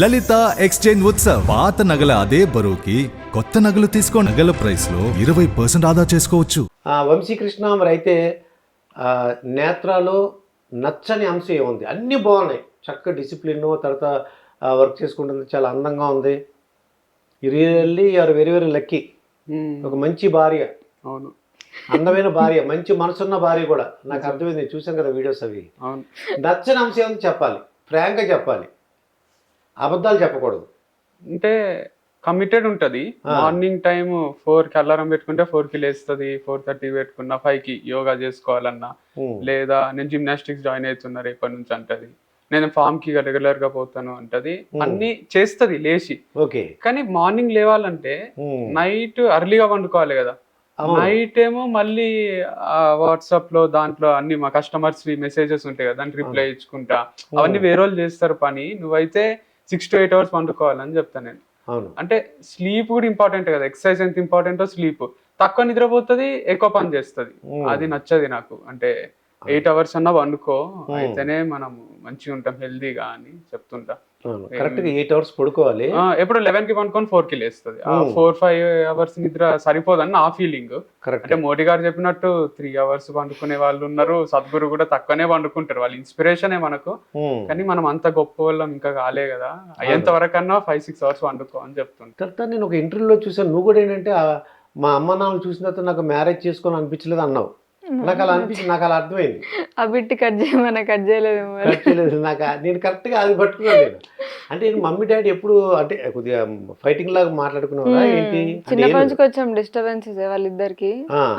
లలిత exchange Utsav పాత నగల అదే బరువుకి కొత్త నగలు తీసుకో నగల ప్రైస్ లో 20% ఆదా చేసుకోవచ్చు. వంశీకృష్ణ మరి అయితే నేత్రాలో నచ్చని అంశం ఏముంది? అన్నీ బాగున్నాయి, చక్కగా డిసిప్లిన్, తర్వాత వర్క్ చేసుకుంటుంది, చాలా అందంగా ఉంది. Really are very very lucky. ఒక మంచి భార్య, అవును, అందమైన భార్య, మంచి మనసున్న భార్య కూడా. నాకు అర్థమైంది, చూసాం కదా వీడియోస్ అవి. అవును. నచ్చని అంశం ఏముంది చెప్పాలి, ఫ్రాంక్గా చెప్పాలి, అబద్ధాలు చెప్పకూడదు. అంటే కమిటెడ్ ఉంటుంది. మార్నింగ్ టైం 4కి అలారం పెట్టుకుంటే 4కి లేస్తుంది, 4:30 పెట్టుకున్నా 5కి యోగా చేసుకోవాలన్నా, లేదా నేను జిమ్నాస్టిక్స్ జాయిన్ అవుతున్నా రేపటి నుంచి అంటది, నేను ఫామ్కి రెగ్యులర్ గా పోతాను అంటది, అన్ని చేస్తుంది లేచి. ఓకే, కానీ మార్నింగ్ లేవాలంటే నైట్ అర్లీగా వండుకోవాలి కదా. నైట్ ఏమో మళ్ళీ వాట్సాప్ లో దాంట్లో అన్ని మా కస్టమర్స్ మెసేజెస్ ఉంటాయి కదా, దానికి రిప్లై ఇచ్చుకుంటా అవన్నీ వేరే వాళ్ళు చేస్తారు పని. నువ్వైతే 6 to 8 hours వండుకోవాలని చెప్తాను నేను. అంటే స్లీప్ కూడా ఇంపార్టెంట్ కదా, ఎక్సర్సైజ్ ఎంత ఇంపార్టెంటో స్లీప్. తక్కువ నిద్రపోతుంది, ఎక్కువ పని చేస్తుంది, అది నచ్చది నాకు. అంటే 8 hours అన్నా వండుకో, అయితేనే మనం మంచిగా ఉంటాం హెల్దీగా అని చెప్తుంటా. కరెక్ట్గా 8 hours పడుకోవాలి. ఎప్పుడు 11కి పనుకొని 4కి లేస్తుంది. 4-5 hours నిద్ర సరిపోదని నా ఫీలింగ్. అంటే మోడీ గారు చెప్పినట్టు 3 hours పండుకునే వాళ్ళు ఉన్నారు, సద్గురు కూడా తక్కువనే పండుకుంటారు, వాళ్ళ ఇన్స్పిరేషనే మనకు. కానీ మనం అంత గొప్ప వాళ్ళం ఇంకా కాలే కదా, అయ్యేంత వరకన్నా 5-6 hours పండుకో అని చెప్తుంటా. తర్వాత నేను ఒక ఇంటర్వ్యూలో చూసాను, నువ్వు కూడా ఏంటంటే మా అమ్మ నాన్న చూసిన తర్వాత నాకు మ్యారేజ్ చేసుకోవాలని అనిపించలేదు అన్నావు. నాకు అలా అనిపించింది, నాకు అలా అర్థమైంది. ఆ బిట్టి కట్ చేయమన్నా కట్ చేయలేదు. నాకు నేను కరెక్ట్గా అది పట్టుకున్నాను నేను. అంటే నేను మమ్మీ డాడీ ఎప్పుడు అంటే కొద్దిగా ఫైటింగ్ లాగా మాట్లాడుకున్నావా ఏంటి? చిన్నప్పటి నుంచి కొంచెం డిస్టర్బెన్సెస్ వాళ్ళిద్దరికి,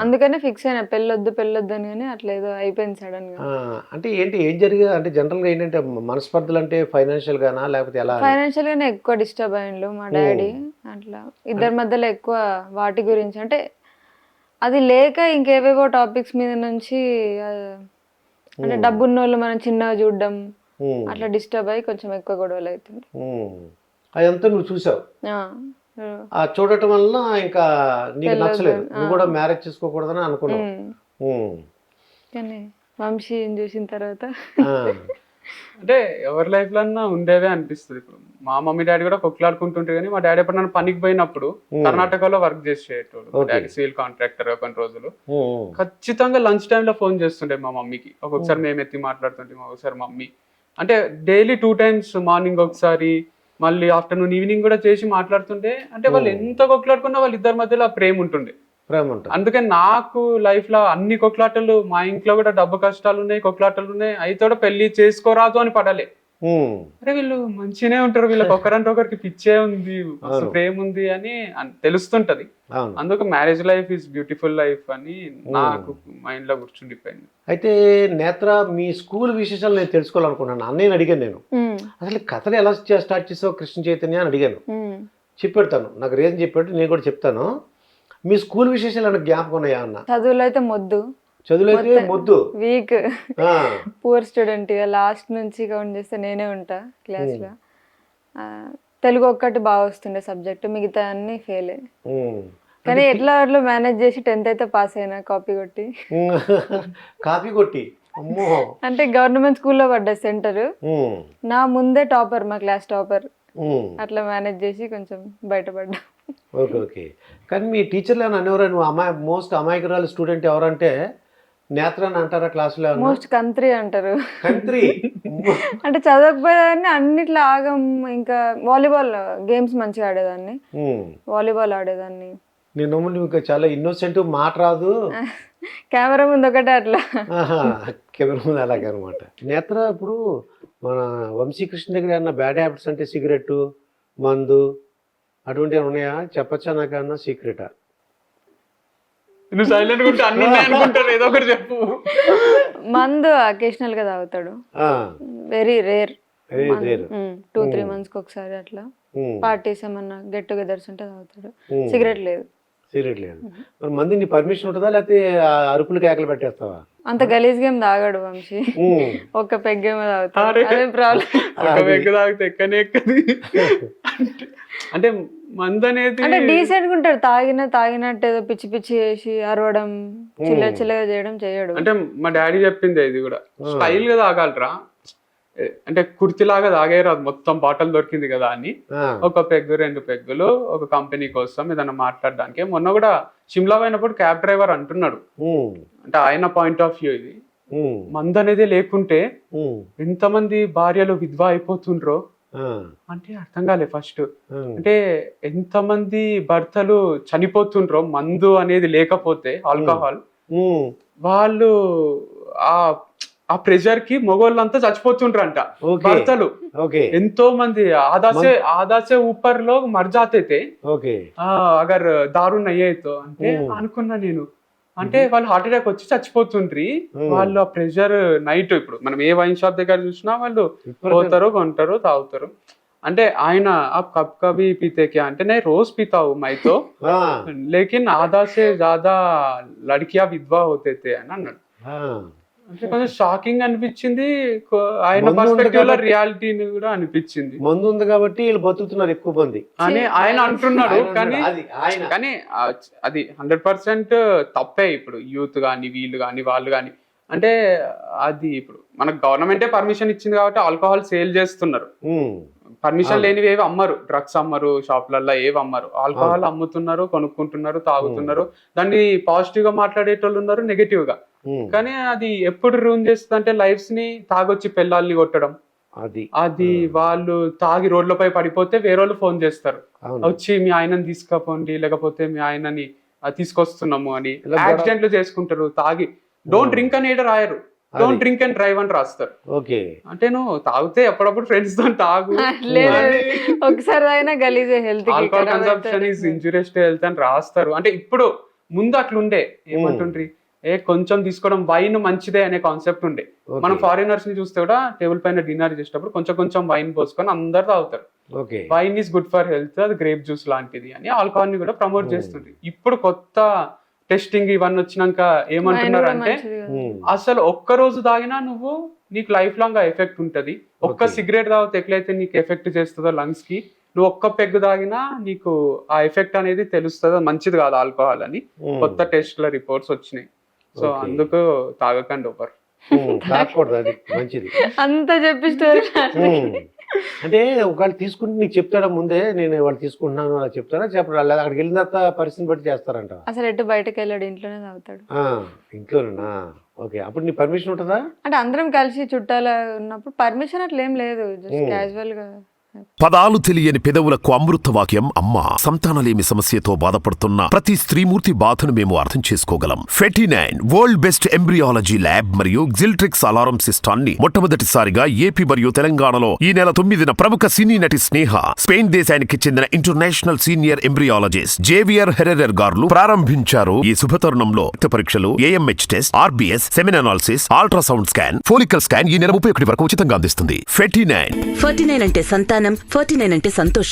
అందుకనే ఫిక్స్ అయినా పెళ్ళొద్దు అని, కానీ అట్లా ఏదో అయిపోయింది సడన్ గా. అంటే ఏంటి, ఏం జరిగింది? అంటే జనరల్ గా ఏంటంటే మనస్పర్ధలు అంటే ఫైనాన్షియల్ గానా లేకపోతే ఎలా? ఫైనాన్షియల్ గానే ఎక్కువ డిస్టర్బ్ అయ్యిండు మా డాడీ. అట్లా ఇద్దరి మధ్యలో ఎక్కువ వాటి గురించి, అంటే అది లేక ఇంకేవేవో టాపిక్స్ మీద నుంచి, అంటే డబ్బున్న వాళ్ళు మనం చిన్నగా చూడడం, అట్లా డిస్టర్బ్ అయ్యి కొంచెం ఎక్కువ గొడవలు అవుతుంది. అదంతా నువ్వు చూసావు, చూడటం వల్ల ఇంకా నీకు నచ్చలేదు, నువ్వు కూడా మ్యారేజ్ చేసుకోకూడదని అనుకున్నావు. కానీ వంశీని చూసిన తర్వాత అంటే ఎవరి లైఫ్ లో అన్నా ఉండేవే అనిపిస్తుంది. ఇప్పుడు మా మమ్మీ డాడీ కూడా కొట్లాడుకుంటుంటే, కానీ మా డాడీ ఎప్పుడు నన్ను పనికి పోయినప్పుడు కర్ణాటకలో వర్క్ చేసేటోడు, మా డాడీ సివిల్ కాంట్రాక్టర్ గా కొన్ని రోజులు. ఖచ్చితంగా లంచ్ టైమ్ లో ఫోన్ చేస్తుండే మా మమ్మీకి. ఒక్కొక్కసారి మేము ఎత్తి మాట్లాడుతుంటే, ఒకసారి మమ్మీ అంటే డైలీ 2 times, మార్నింగ్ ఒకసారి, మళ్ళీ ఆఫ్టర్నూన్ ఈవినింగ్ కూడా చేసి మాట్లాడుతుంటే, అంటే వాళ్ళు ఎంత కొట్లాడుకున్నా వాళ్ళ ఇద్దరి మధ్యలో ప్రేమ ఉంటుండే. అందుకని నాకు లైఫ్ లో అన్ని కొట్లాటలు, మా ఇంట్లో కూడా డబ్బు కష్టాలు ఉన్నాయి, కొట్లాటలు ఉన్నాయి, అయితే కూడా పెళ్లి చేసుకోరాదు అని పడాలి. అరే వీళ్ళు మంచిగానే ఉంటారు, వీళ్ళకి ఒకరంటే ఒకరికి పిచ్చే ఉంది, అసలు ప్రేమ ఉంది అని తెలుస్తుంటది. అందుకు marriage life is beautiful life అని నాకు మైండ్ లో కూర్చుండిపోయింది. అయితే నేత్ర, మీ స్కూల్ విశేషాలు నేను తెలుసుకోవాలనుకున్నాను. అన్నయ్యని అడిగాను నేను, అసలు కథలు ఎలా స్టార్ట్ చేసావు కృష్ణ చైతన్య అని అడిగాను. చెప్పెడతాను, నాకు రీజన్ చెప్పాడు, నేను కూడా చెప్తాను. మీ స్కూల్ విశేషాలు ఏమైనా జ్ఞాపకం ఉన్నాయా అన్న? చదువులో అయితే మొద్దు, వీక్, పూర్ స్టూడెంట్. లాస్ట్ నుంచి కౌంట్ చేస్తే నేనే ఉంటా క్లాస్ లో. తెలుగు ఒక్కటి బాగా వస్తుండే సబ్జెక్ట్, మిగతా అన్ని ఫెయిల్. కానీ ఎట్లా మేనేజ్ చేసి 10th అయితే పాస్ అయినా, కాపీ కొట్టి. అంటే గవర్నమెంట్ స్కూల్లో పడ్డా సెంటర్, నా ముందే టాపర్, మా క్లాస్ టాపర్. అట్లా మేనేజ్ చేసి కొంచెం బయటపడ్డా. ఓకే. కానీ మీ టీచర్లు ఏమైనా అనేవారు, నువ్వు మోస్ట్ అమాయకురాలు స్టూడెంట్ ఎవరంటే నేత్ర అని అంటారా క్లాసులో? మోస్ట్ కంత్రి అంటారు. కంత్రి అంటే చదవకపోయేదాన్ని, అన్నిట్లో ఆగం. ఇంకా వాలీబాల్ గేమ్స్ మంచిగా ఆడేదాన్ని, వాలీబాల్ ఆడేదాన్ని. నేను ఇంకా చాలా ఇన్నోసెంట్, మాట రాదు, కెమెరా ముందు ఒకటే అట్లా. కెమెరా ముందు అలాగే అనమాట. నేత్ర, ఇప్పుడు మన వంశీకృష్ణ దగ్గర ఏమన్నా బ్యాడ్ హ్యాబిట్స్ అంటే సిగరెట్, మందు అటువంటివి ఉన్నాయా? చెప్పచ్చా నాకన్నా సీక్రెటా? నువ్వు సైలెంట్ గా ఉంటే అన్ని అనుకుంటారు, ఏదో ఒకటి చెప్పు. మందు అకేషనల్ గా తాగుతాడు, వెరీ రేర్. 2-3 months ఒకసారి అట్లా. పార్టీస్ ఏమన్నా గెట్ టుగెదర్స్ ఉంటే తాగుతాడు. సిగరెట్ లేదు. మరి మంది నీ పర్మిషన్ ఉంటుందా, లేకపోతే అరుపులు కేకలు పెట్టేస్తావా? అంత గలీజ్ గేమ్ తాగాడు వంశీ, ఒక్క పెగ్గేమో తాగుతాడు. అదే ప్రాబ్లం, పెగ్గ తాగితే ఎక్కది. అంటే మందు అనేది అంటే డీసెంట్ గా ఉంటాడు, తాగినట్టు ఏదో పిచ్చి చేసి అరవడం, చిల్లగా చేయడం చేయడు. అంటే మా డాడీ చెప్పింది ఇది కూడా, స్టైల్ గా తాగాలరా. అంటే కుర్తిలాగా తాగేరు, అది మొత్తం బాటిల్ దొరికింది కదా అని ఆ, ఒక పెగ్గు 2 పెగ్గులు ఒక కంపెనీ కోసం ఏదైనా మాట్లాడడానికి. మొన్న కూడా షిమ్లా పోయినప్పుడు క్యాబ్ డ్రైవర్ అంటున్నాడు, ఉమ్, అంటే ఆయన పాయింట్ ఆఫ్ వ్యూ ఇది, ఉమ్, మందు అనేది లేకుంటే ఉమ్, ఎంతమంది భార్యలు విధవా అయిపోతుండ్రో ఆ, అంటే అర్థం కాలే ఫస్ట్. ఉమ్, అంటే ఎంతమంది భర్తలు చనిపోతుండ్రో మందు అనేది లేకపోతే, ఆల్కహాల్, ఉమ్, వాళ్ళు ఆ ఆ ప్రెషర్ కి మగోళ్ళంతా చచ్చిపోతుండ్రంట ఓకే భర్తలు. ఓకే ఎంతో మంది आधा से ऊपर लोग मर जाते थे ఓకే अगर दारू नहीं है तो అంటే అనుకున్నా నేను, అంటే వాళ్ళు హార్ట్ అటాక్ వచ్చి చచ్చిపోతుండ్రి. వాళ్ళు ఆ ప్రెషర్ నైట్, ఇప్పుడు మనం ఏ వైన్ షాప్ దగ్గర చూసినా వాళ్ళు పోతారు, కొంటారు, తాగుతారు. అంటే ఆయన ఆ కప్ కభీ పీతే క్యా అంటే నేను రోజు పీతా హూ మై తో, ఆ, లేకిన్ ఆधा से ज्यादा लड़कियां विधवा होते थे అని అన్నాడు. ఆ, అంటే కొంచెం షాకింగ్ అనిపించింది, ఆయన మందు ఉంది పర్స్పెక్టివ్ లో కాబట్టి- రియాలిటీని కూడా అనిపించింది మందు ఉంది కాబట్టి వీళ్ళు బతుకుతున్నారు ఎక్కువ మంది. అని ఆయన అంటున్నాడు. ఆయన కానీ అది ఆయన కానీ అది 100% తప్పే. ఇప్పుడు యూత్ కానీ వీళ్ళు కానీ వాళ్ళు కానీ, అంటే అది ఇప్పుడు మనకు గవర్నమెంటే పర్మిషన్ ఇచ్చింది కాబట్టి ఆల్కహాల్ సేల్ చేస్తున్నారు. ఉమ్, పర్మిషన్ లేనివి ఏవి అమ్మరు, డ్రగ్స్ అమ్మరు, షాప్లలో ఏవి అమ్మరు, ఆల్కహాల్ అమ్ముతున్నారు, కొనుక్కుంటున్నారు, తాగుతున్నారు. దాన్ని పాజిటివ్ గా మాట్లాడేటోళ్ళు ఉన్నారు, నెగటివ్ గా. ఉమ్, కానీ అది ఎప్పుడు రూన్ చేస్తుంది అంటే లైఫ్స్ ని తాగొచ్చి పెళ్ళాలని కొట్టడం, అది అది వాళ్ళు తాగి రోడ్లపై పడిపోతే వేరే వాళ్ళు ఫోన్ చేస్తారు, అవును. వచ్చి మీ ఆయనని తీసుకపోండి, లేకపోతే మీ ఆయనని తీసుకొస్తున్నాము అని. ఇలా యాక్సిడెంట్లు చేసుకుంటారు తాగి. డోంట్ డ్రింక్ అని ఏడ రాయరు, డోంట్ డ్రింక్ అండ్ డ్రైవ్ అని రాస్తారు. ఓకే అంటే నువ్వు తాగితే అప్పుడప్పుడు ఫ్రెండ్స్ తో తాగు, లేదు ఒకసారి అయినా గలీజే health alcohol consumption is injurious to health అని రాస్తారు. అంటే ఇప్పుడు ముందు అట్లుండే, ఏమంటుండ్రి కొంచెం తీసుకోవడం, వైన్ మంచిదే అనే కాన్సెప్ట్ ఉండే. మనం ఫారినర్స్ ని చూస్తే కూడా టేబుల్ పైన డిన్నర్ చేసేటప్పుడు కొంచెం కొంచెం వైన్ పోసుకొని అందరు తాగుతారు. Okay wine is good for health, అది గ్రేప్ జ్యూస్ లాంటిది అని ఆల్కహాల్ ని కూడా ప్రమోట్ చేస్తుంది. ఇప్పుడు కొత్త టెస్టింగ్ ఇవన్నీ వచ్చినాక ఏమంటున్నారు అంటే, అసలు ఒక్క రోజు తాగినా నువ్వు నీకు లైఫ్ లాంగ్ ఆ ఎఫెక్ట్ ఉంటది. ఒక్క సిగరెట్ తాగితే ఎట్లయితే నీకు ఎఫెక్ట్ చేస్తుందో లంగ్స్ కి, నువ్వు ఒక్క పెగ్గు తాగినా నీకు ఆ ఎఫెక్ట్ అనేది తెలుస్తుంది, మంచిది కాదు ఆల్కహాల్ అని కొత్త టెస్ట్ల రిపోర్ట్స్ వచ్చినాయి. సో అందుకు తాగకండి ఓవర్. తాగకూడదు, అది మంచిది. అంత చెప్పిస్తారు. అంటే ఒకవేళ తీసుకుంటే నీకు చెప్తాడా ముందే, నేను వాళ్ళు తీసుకుంటున్నాను అలా చెప్తారా చెప్పరా? లేదా అక్కడికి వెళ్ళిన తర్వాత పరిస్థితిని బట్టి చేస్తారంట? అసలు ఎటు బయటకు వెళ్ళాడు, ఇంట్లోనే తాగుతాడు. ఇంట్లోనేనా? ఓకే, అప్పుడు నీ పర్మిషన్ ఉంటుందా? అంటే అందరం కలిసి చుట్టాలు ఉన్నప్పుడు పర్మిషన్ అట్లా ఏం లేదు, జస్ట్ క్యాజువల్ గా. పదాలు తెలియని పెదవులకు అమృత వాక్యం అమ్మ. సంతానలేమి సమస్యతో బాధపడుతున్న ప్రతి స్త్రీమూర్తి బాధను మేము అర్థం చేసుకోగలం. ఫెటినైన్ వరల్డ్ బెస్ట్ ఎంబ్రియాలజీ ల్యాబ్ మరియు జిల్ట్రిక్స్ అలారం సిస్టాన్ని మొట్టమొదటిసారిగా ఏపీ మరియు తెలంగాణలో ఈ నెల 9న ప్రముఖ సినీ నటి స్నేహ, స్పెయిన్ దేశానికి చెందిన international senior embryologist Javier Herrera గారు ప్రారంభించారు. ఈ శుభతరుణంలో రక్త పరీక్షలు, AMH test, RBS, సెమిన్ analysis, ultrasound scan, follicle scan ఈ నెల 31 వరకు ఉచితంగా అందిస్తుంది. ఫెటినైన్ అంటే సంతానం, 49 అంటే సంతోషం.